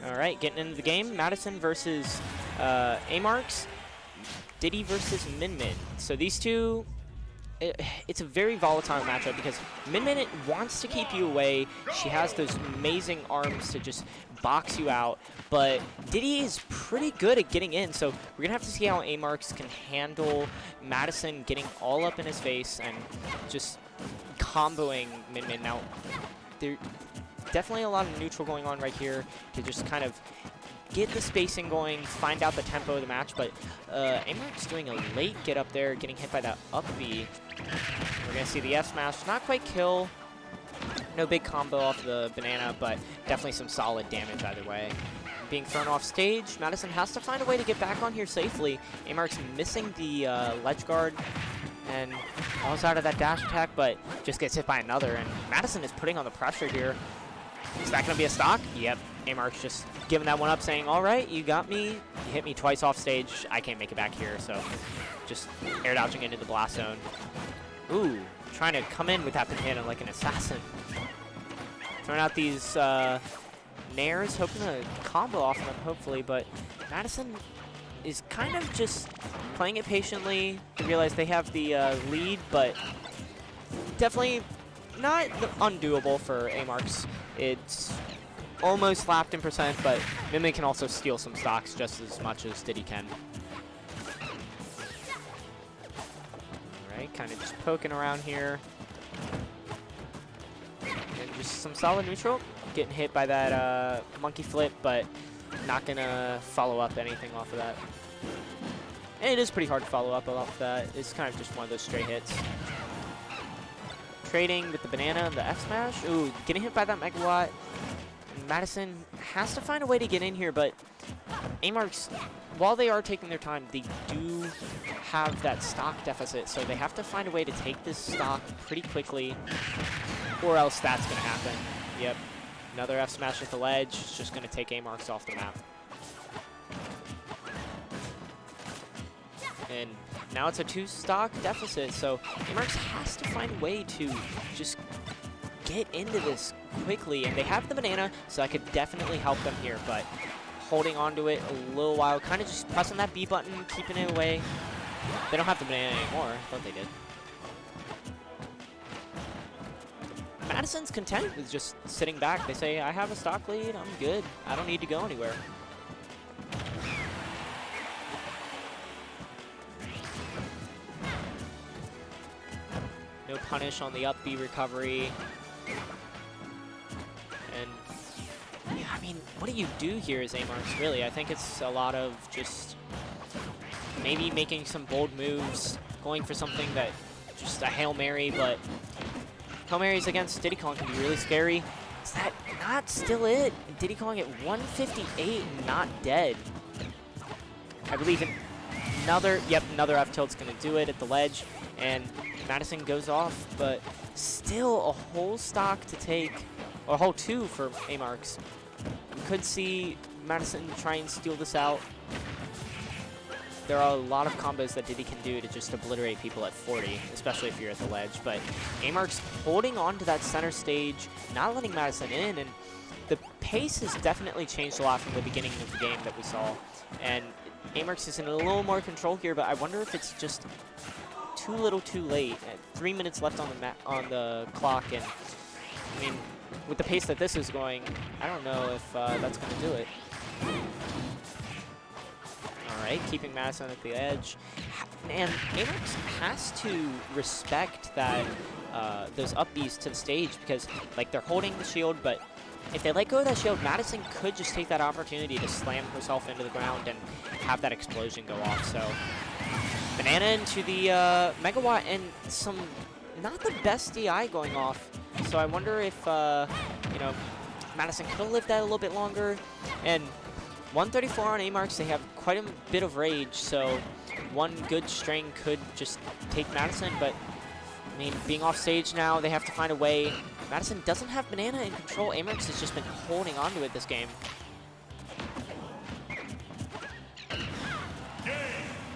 All right, getting into the game. Madison versus AmarX. Diddy versus Min Min. So these two, it's a very volatile matchup because Min Min wants to keep you away. She has those amazing arms to just box you out, but Diddy is pretty good at getting in. So we're gonna have to see how AmarX can handle Madison getting all up in his face and just comboing Min Min. Now, there definitely a lot of neutral going on right here to just kind of get the spacing going, find out the tempo of the match, but AmarX doing a late get up there, getting hit by that up B. We're going to see the F smash, not quite kill, no big combo off the banana, but definitely some solid damage either way. Being thrown off stage, Madison has to find a way to get back on here safely. AmarX missing the ledge guard and falls out of that dash attack, but just gets hit by another, and Madison is putting on the pressure here. Is that going to be a stock? Yep. AmarX just giving that one up, saying, all right, you got me. You hit me twice off stage. I can't make it back here, so just air dodging into the blast zone. Ooh, trying to come in with that banana like an assassin. Throwing out these nairs, hoping to combo off them, hopefully, but Madison is kind of just playing it patiently. They realize they have the lead, but definitely not undoable for AmarX. It's almost lapped in percent, but Min Min can also steal some stocks just as much as Diddy can. Alright, kind of just poking around here. And just some solid neutral. Getting hit by that monkey flip, but not going to follow up anything off of that. And it is pretty hard to follow up off of that. It's kind of just one of those straight hits. Trading with the banana and the F smash. Ooh, getting hit by that megawatt. And Madison has to find a way to get in here, but AmarX, while they are taking their time, they do have that stock deficit, so they have to find a way to take this stock pretty quickly, or else that's going to happen. Yep, another F smash at the ledge. It's just going to take AmarX off the map. And now it's a 2-stock deficit, so AmarX has to find a way to just get into this quickly. And they have the banana, so that could definitely help them here, but holding on to it a little while, kind of just pressing that B button, keeping it away. They don't have the banana anymore. I thought they did. Madison's content with just sitting back. They say, I have a stock lead, I'm good. I don't need to go anywhere. No punish on the up B recovery. And yeah, I mean, what do you do here as AmarX, really? I think it's a lot of just maybe making some bold moves, going for something that just a Hail Mary, but Hail Marys against Diddy Kong can be really scary. Is that not still it? Diddy Kong at 158 and not dead. I believe in another, yep, another F tilt's gonna do it at the ledge, and Madison goes off, but still a whole stock to take, or a whole 2 for AmarX. We could see Madison try and steal this out. There are a lot of combos that Diddy can do to just obliterate people at 40, especially if you're at the ledge, but AmarX holding on to that center stage, not letting Madison in, and the pace has definitely changed a lot from the beginning of the game that we saw, and AmarX is in a little more control here, but I wonder if it's just too little too late. 3 minutes left on the clock, and I mean, with the pace that this is going, I don't know if that's going to do it. Alright, keeping Madison at the edge. And AmarX has to respect that those up Bs to the stage, because like they're holding the shield, but if they let go of that shield, Madison could just take that opportunity to slam herself into the ground and have that explosion go off. So banana into the megawatt, and some not the best DI going off. So I wonder if you know, Madison could have lived that a little bit longer. And 134 on AmarX, they have quite a bit of rage, so one good string could just take Madison, but I mean, being off stage now, they have to find a way. Madison doesn't have banana in control. AmarX has just been holding on to it this game.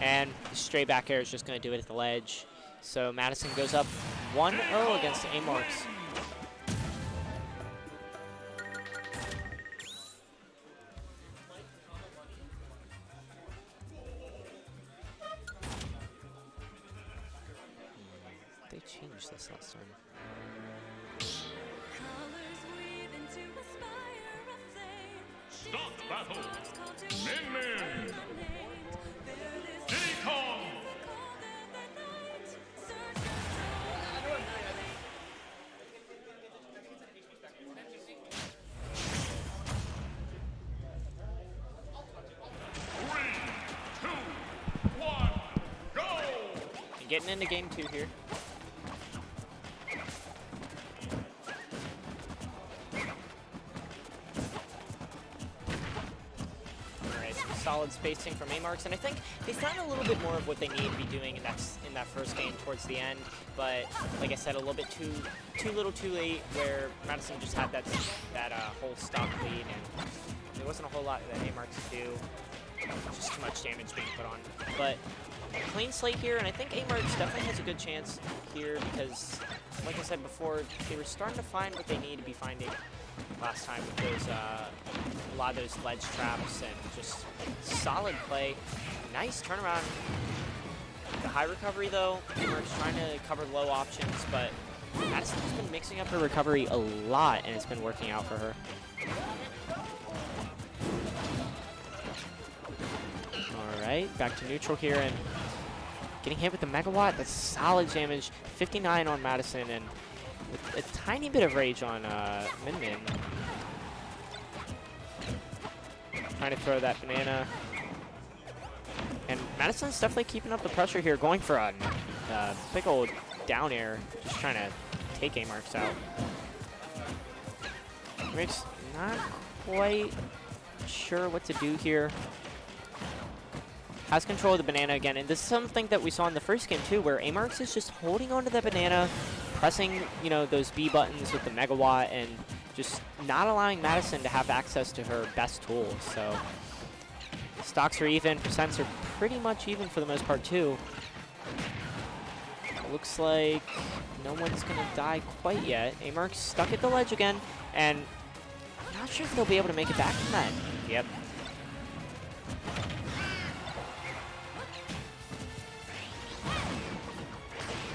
And straight back air is just going to do it at the ledge. So Madison goes up 1-0 against AmarX. use this last time. Stop battle! Min Min! Diddy Kong! Getting into game 2 here. Alright, some solid spacing from AmarX, and I think they found a little bit more of what they need to be doing in that first game towards the end. But like I said, a little bit too little, too late, where Madison just had that whole stock lead, and there wasn't a whole lot that AmarX could do. Just too much damage being put on. But clean slate here, and I think AmarX definitely has a good chance here because, like I said before, they were starting to find what they need to be finding last time with those, a lot of those ledge traps and just solid play. Nice turnaround. The high recovery though, AmarX trying to cover low options, but Madison's been mixing up her recovery a lot, and it's been working out for her. Alright, back to neutral here, and getting hit with the Megawatt. That's solid damage. 59 on Madison, and with a tiny bit of rage on Min Min. Trying to throw that banana. And Madison's definitely keeping up the pressure here, going for a big old down air, just trying to take AmarX out. AmarX not quite sure what to do here. Has control of the banana again, and this is something that we saw in the first game too, where AmarX is just holding onto the banana, pressing, you know, those B buttons with the Megawatt, and just not allowing Madison to have access to her best tools. So stocks are even, percents are pretty much even for the most part too. It looks like no one's gonna die quite yet. AmarX stuck at the ledge again, and I'm not sure if they'll be able to make it back from that. Yep.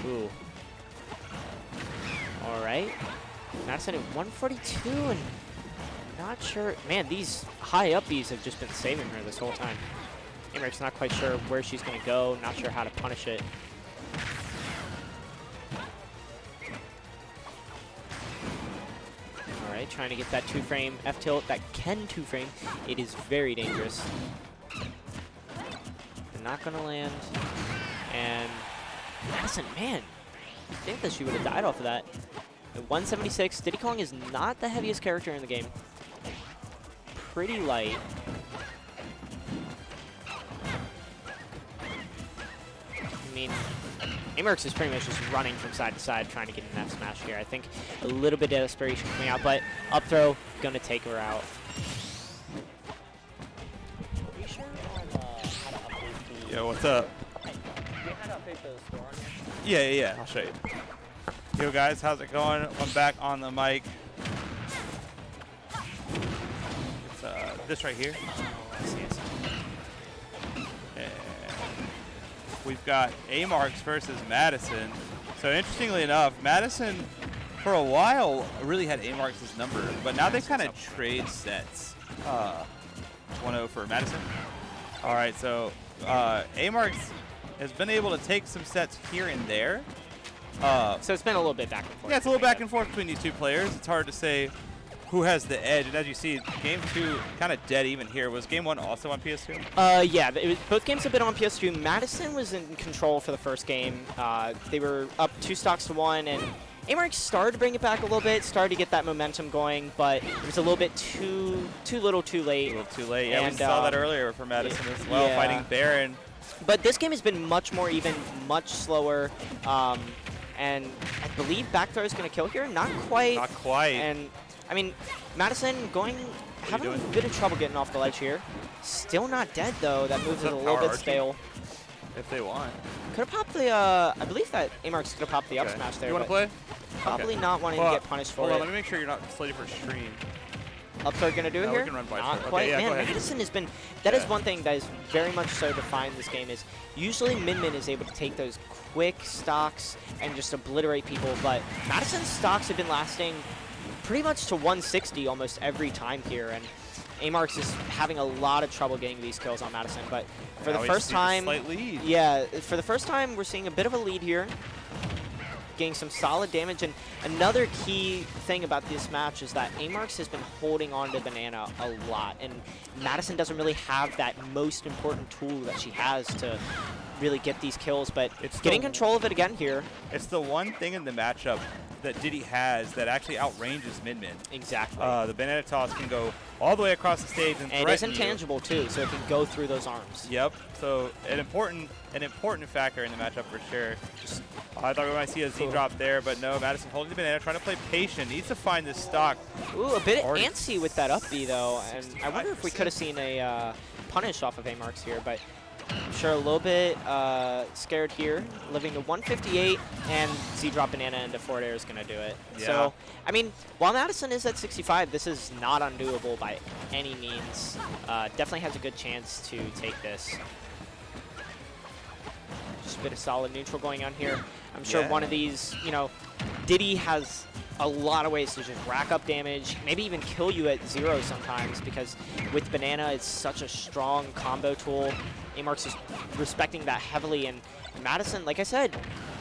Ooh. All right. Madison at 142, and not sure. Man, these high up Bs have just been saving her this whole time. AmarX not quite sure where she's going to go. Not sure how to punish it. All right, trying to get that 2-frame F tilt. That can 2-frame. It is very dangerous. They're not going to land. And Madison, man, I think that she would have died off of that. At 176, Diddy Kong is not the heaviest character in the game. Pretty light. I mean, AmarX is pretty much just running from side to side trying to get an F smash here. I think a little bit of desperation coming out, but up throw, gonna take her out. Are you sure on how to update the... Yo, what's up? Yeah, I'll show you. Yo guys, how's it going? I'm back on the mic. It's this right here. And we've got AmarX versus Madison. So interestingly enough, Madison for a while really had AmarX's number, but now they kind of trade sets. 1-0 for Madison. All right, so AmarX has been able to take some sets here and there. So it's been a little bit back and forth. Yeah, it's a little back and forth between these two players. It's hard to say who has the edge. And as you see, game 2 kind of dead even here. Was game 1 also on PS2? Yeah, both games have been on PS2. Madison was in control for the first game. They were up 2 stocks to 1, and AmarX started to bring it back a little bit, started to get that momentum going, but it was a little bit too little too late. A little too late. Yeah, and, we saw that earlier for Madison as well, yeah. fighting Baron. But this game has been much more even, much slower. And I believe back throw is going to kill here. Not quite. Not quite. And, I mean, Madison having a bit of trouble getting off the ledge here. Still not dead, though. That move is a little bit stale. If they want. Could have popped the, I believe that AmarX could have popped the up smash there. You want to play? Probably not wanting to get punished for hold it. on, let me make sure you're not slated for stream. Up throw going to do it No, here? we can run by Not throw. quite. Okay, yeah, go Man, ahead. Madison has been, that is Yeah. one thing that is very much so defined this game is usually Min is able to take those quick stocks and just obliterate people, but Madison's stocks have been lasting pretty much to 160 almost every time here, and AmarX is having a lot of trouble getting these kills on Madison, but for Now the we first see time, slight lead. yeah, for the first time we're seeing a bit of a lead here, getting some solid damage, and another key thing about this match is that AmarX has been holding on to Banana a lot, and Madison doesn't really have that most important tool that she has to really get these kills, but It's getting the- control of it again here. It's the one thing in the matchup that Diddy has that actually outranges Min. Exactly. The banana toss can go all the way across the stage and And it is threaten you. intangible too, so it can go through those arms. Yep. So an important factor in the matchup for sure. I thought we might see a Z drop there, but no. Madison holding the banana, trying to play patient. Needs to find this stock. Ooh, a bit Already antsy with that up B though, and I wonder if we could have seen a punish off of AmarX here, but I'm sure a little bit scared here. Living to 158, and Z drop banana into forward air is going to do it. Yeah. So, I mean, while Madison is at 65, this is not undoable by any means. Definitely has a good chance to take this. Just a bit of solid neutral going on here. I'm sure one of these, you know, Diddy has a lot of ways to just rack up damage, maybe even kill you at 0 sometimes, because with Banana, it's such a strong combo tool. AmarX is respecting that heavily, and Madison, like I said,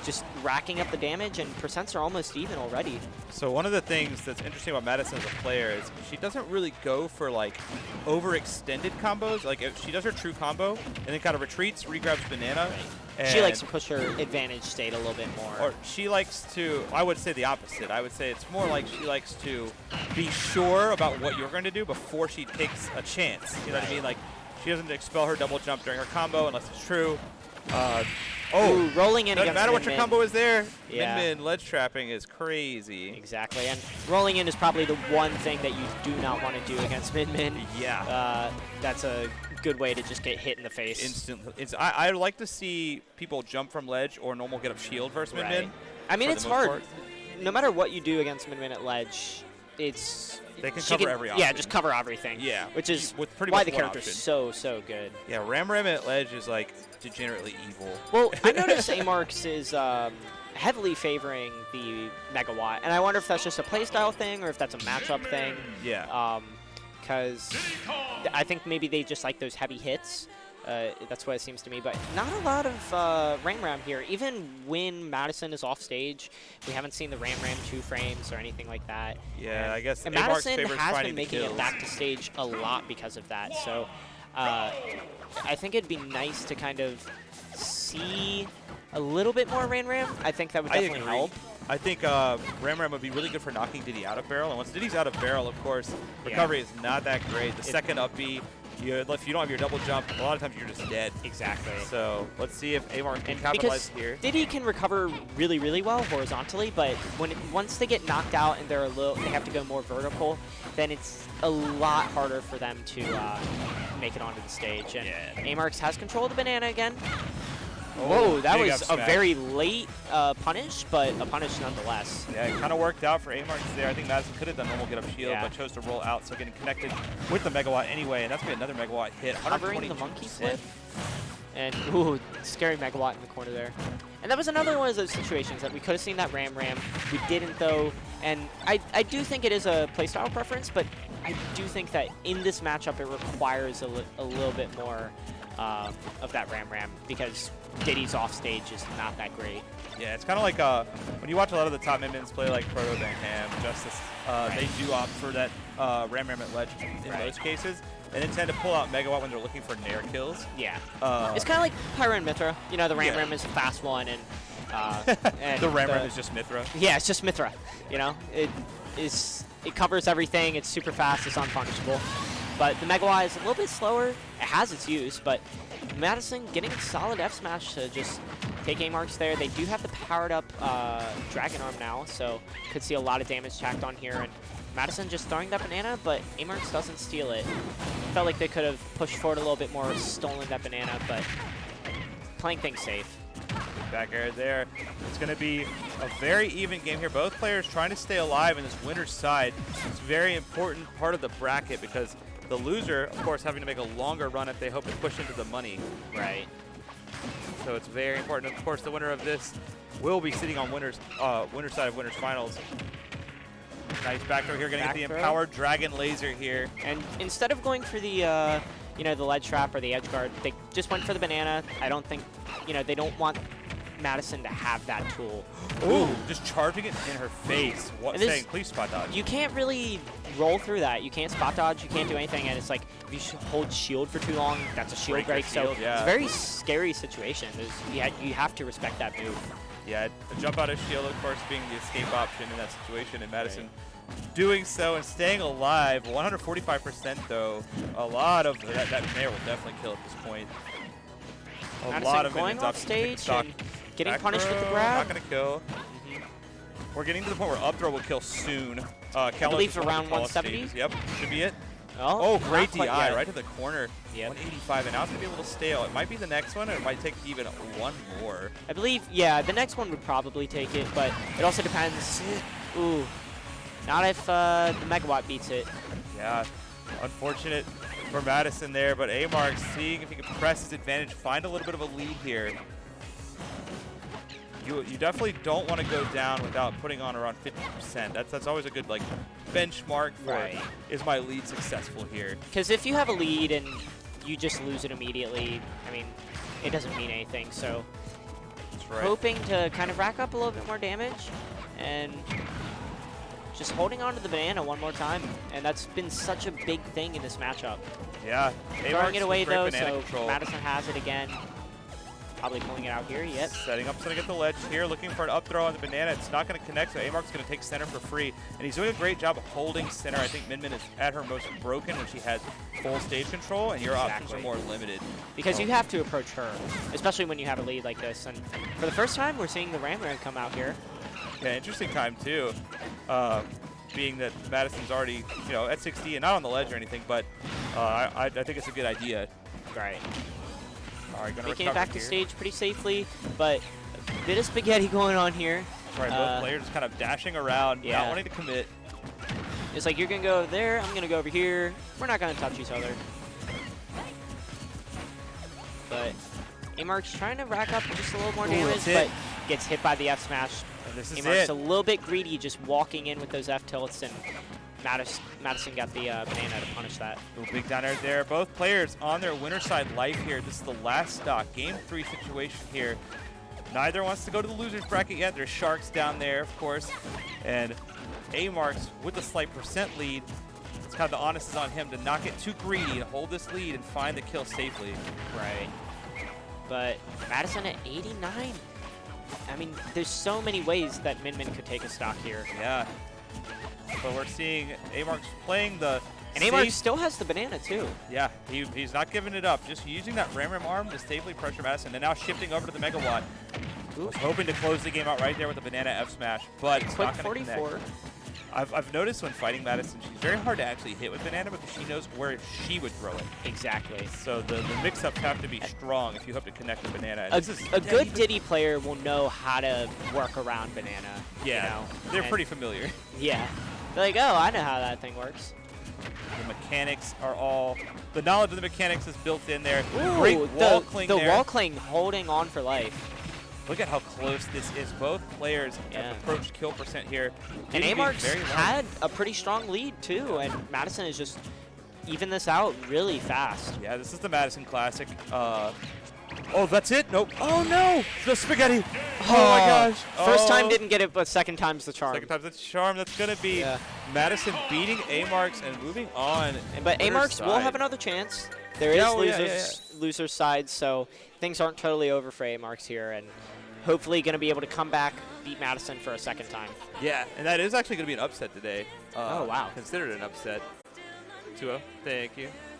just racking up the damage, and percents are almost even already. So one of the things that's interesting about Madison as a player is she doesn't really go for like overextended combos. Like if she does her true combo and then kind of retreats, regrabs banana. She likes to push her advantage state a little bit more. Or she likes to, I would say the opposite. I would say it's more like she likes to be sure about what you're going to do before she takes a chance. You know what I mean? Like she doesn't expel her double jump during her combo unless it's true. Ooh, rolling in doesn't against matter what your Min. combo is there. Yeah. Min ledge trapping is crazy. Exactly, and rolling in is probably the one thing that you do not want to do against Min. Yeah. That's a good way to just get hit in the face. Instantly. I like to see people jump from ledge or normal get up shield versus Min. Right. I mean, for it's the most hard. part. No matter what you do against Min at ledge, it's They can she cover every Yeah, option. just cover everything. Yeah, which is with pretty why much the one character's option. so good. Yeah, Ram at ledge is like degenerately evil. Well, I noticed AmarX is heavily favoring the Megawatt, and I wonder if that's just a playstyle thing or if that's a matchup thing. Yeah. Because I think maybe they just like those heavy hits. That's what it seems to me, but not a lot of Ram here. Even when Madison is off stage, we haven't seen the Ram 2 frames or anything like that. Yeah, I guess And AmarX Madison favors has finding been the making it kills. back to stage a lot because of that. So I think it'd be nice to kind of see a little bit more Ram. I think that would I definitely agree. help. I think Ram would be really good for knocking Diddy out of barrel. And once Diddy's out of barrel, of course, recovery is not that great. The second up B, if you don't have your double jump, a lot of times you're just dead. Exactly. So let's see if AmarX can And capitalize because here. Diddy can recover really well horizontally, but once they get knocked out and they have to go more vertical, then it's a lot harder for them to make it onto the stage. And AmarX has control of the banana again. Whoa, that big was up a smash. very late punish, but a punish nonetheless. Yeah, it kind of worked out for AmarX there. I think Madison could have done normal get up shield, Yeah. but chose to roll out, so getting connected with the Megawatt anyway, and that's going to be another Megawatt hit. Covering the 122%. monkey flip. And, ooh, scary Megawatt in the corner there. And that was another one of those situations that we could have seen that Ram. We didn't, though. And I do think it is a playstyle preference, but I do think that in this matchup it requires a little bit more of that Ram, because Diddy's off stage is not that great. Yeah, it's kind of like when you watch a lot of the top minions play like Proto, Van Ham, Justice, they do opt for that Ram at ledge in those cases, and then tend to pull out Megawatt when they're looking for Nair kills. Yeah. It's kind of like Pyro and Mithra. You know, the Ram is a fast one, and, and the Ram is just Mithra. Yeah, it's just Mithra. You know, it covers everything. It's super fast. It's unpunishable. But the Megawatt is a little bit slower. It has its use, but Madison getting a solid F smash to just take AmarX there. They do have the powered up Dragon Arm now, so could see a lot of damage tacked on here. And Madison just throwing that banana, but AmarX doesn't steal it. Felt like they could have pushed forward a little bit more, stolen that banana, but playing things safe. Back air there. It's going to be a very even game here. Both players trying to stay alive in this winner's side. It's a very important part of the bracket because the loser, of course, having to make a longer run if they hope to push into the money. Right. So it's very important. Of course, the winner of this will be sitting on winner's side of winner's finals. Nice back throw here, going to get the empowered dragon laser here. And instead of going for the, you know, the ledge trap or the edge guard, they just went for the banana. I don't think, you know, they don't want Madison to have that tool. Ooh, just charging it in her face. What saying? Please spot dodge. You can't really roll through that. You can't spot dodge. You can't do anything. And it's like if you hold shield for too long, that's a shield break. So it's a very scary situation. You have to respect that move. Yeah, a jump out of shield, of course, being the escape option in that situation. And Madison doing so and staying alive. 145% though. A lot of that nair will definitely kill at this point. A lot of going off stage and getting punished with the grab. Not going to kill. We're getting to the point where up throw will kill soon. I believe around 170. Yep, should be it. Oh, great DI right to the corner. Yep. 185, and now it's going to be a little stale. It might be the next one, or it might take even one more. I believe, yeah, the next one would probably take it, but it also depends. Ooh, not if the Megawatt beats it. Yeah, unfortunate for Madison there, but AmarX seeing if he can press his advantage, find a little bit of a lead here. You definitely don't want to go down without putting on around 50%. That's always a good like benchmark for is my lead successful here? Because if you have a lead and you just lose it immediately, I mean, it doesn't mean anything. So hoping to kind of rack up a little bit more damage and just holding on to the banana one more time. And that's been such a big thing in this matchup. Yeah. Throwing it away though, so Madison has it again. Probably pulling it out here, yep. Setting up, setting at the ledge here, looking for an up throw on the banana. It's not going to connect, so AmarX is going to take center for free. And he's doing a great job of holding center. I think Min is at her most broken when she has full stage control, and your options are more limited. Because you have to approach her, especially when you have a lead like this. And for the first time, we're seeing the Ram come out here. Yeah, interesting time, too. Being that Madison's already, you know, at 60 and not on the ledge or anything, but I think it's a good idea. Right. All right, making it back to stage pretty safely, but a bit of spaghetti going on here. Right, both players kind of dashing around, not wanting to commit. It's like you're going to go over there, I'm going to go over here. We're not going to touch each other. But AmarX trying to rack up just a little more damage, but gets hit by the F smash. This is AmarX a little bit greedy, just walking in with those F tilts, and Madison got the banana to punish that. Ooh, big down air there. Both players on their winner side life here. This is the last stock. Game 3 situation here. Neither wants to go to the loser's bracket yet. There's Sharks down there, of course. And AmarX with a slight percent lead. It's kind of the onus is on him to not get too greedy and hold this lead and find the kill safely. Right. But Madison at 89. I mean, there's so many ways that Min could take a stock here. Yeah. But we're seeing AmarX playing the And AmarX still has the banana, too. Yeah, he's not giving it up. Just using that Ram arm to safely pressure Madison. And now shifting over to the Megawatt. Was hoping to close the game out right there with the banana F smash. But it's not going to connect. I've noticed when fighting Madison, she's very hard to actually hit with banana because she knows where she would throw it. Exactly. So the mix-ups have to be strong if you hope to connect the banana. A good Diddy player will know how to work around banana. Yeah, you know? They're pretty familiar. Yeah. They're like, oh, I know how that thing works. The mechanics are all... The knowledge of the mechanics is built in there. Ooh, great wall cling there. The wall cling holding on for life. Look at how close this is. Both players have approached kill percent here. And AmarX had a pretty strong lead, too. And Madison is just even this out really fast. Yeah, this is the Madison Classic. Oh, that's it? Nope. Oh, no. The spaghetti. Oh, my gosh. First time didn't get it, but second time's the charm. Second time's the charm. That's going to be Madison beating AmarX and moving on. But AmarX will have another chance. There is loser's side, so things aren't totally over for AmarX here. And hopefully going to be able to come back, beat Madison for a second time. Yeah, and that is actually going to be an upset today. Oh, wow. Considered an upset. 2-0. Thank you.